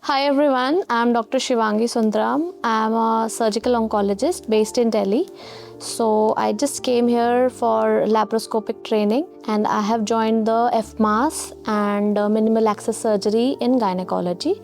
Hi everyone, I'm Dr. Shivangi. I'm a surgical oncologist based in Delhi. So I just came here for laparoscopic training and I have joined the FMAS and minimal access surgery in gynecology.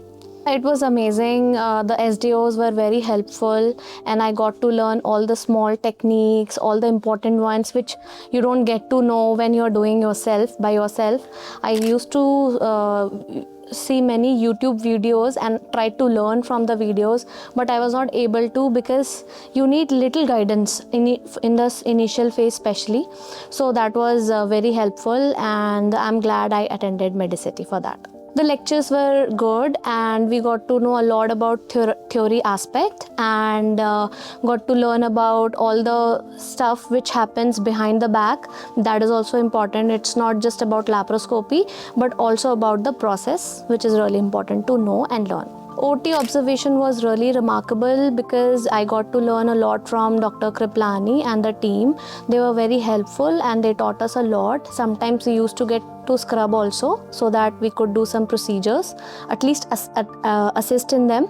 It was amazing. The SDOs were very helpful and I got to learn all the small techniques, all the important ones which you don't get to know when you're doing yourself by yourself. I used to see many YouTube videos and try to learn from the videos, but I was not able to because you need little guidance in this initial phase especially. So that was very helpful and I'm glad I attended Medicity for that. The lectures were good and we got to know a lot about theory aspect and got to learn about all the stuff which happens behind the back. That is also important. It's not just about laparoscopy but also about the process, which is really important to know and learn. OT observation was really remarkable because I got to learn a lot from Dr. Kriplani and the team. They were very helpful and they taught us a lot. Sometimes we used to get to scrub also so that we could do some procedures, at least assist in them.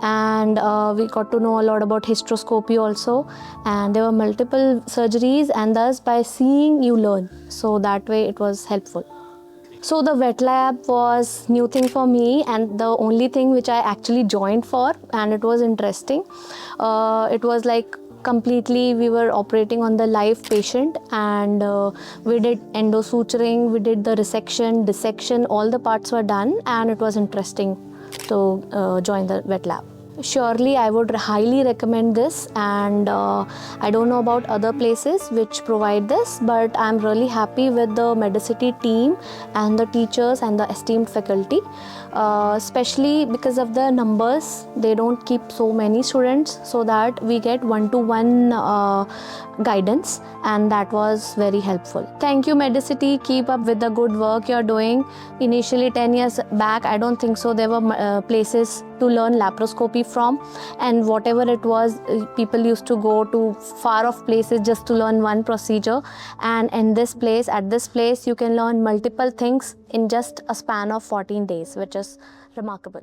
And we got to know a lot about hysteroscopy also. And there were multiple surgeries and thus by seeing you learn. So that way it was helpful. So the wet lab was new thing for me and the only thing which I actually joined for, and it was interesting. It was like completely we were operating on the live patient and we did endosuturing, we did the resection, dissection, all the parts were done and it was interesting to join the wet lab. Surely I would highly recommend this and I don't know about other places which provide this, but I'm really happy with the Medicity team and the teachers and the esteemed faculty, especially because of the numbers. They don't keep so many students so that we get one-to-one guidance, and that was very helpful. Thank you Medicity, keep up with the good work you're doing. Initially 10 years back, I don't think so there were places to learn laparoscopy from, and whatever it was, people used to go to far off places just to learn one procedure, and at this place you can learn multiple things in just a span of 14 days, which is remarkable.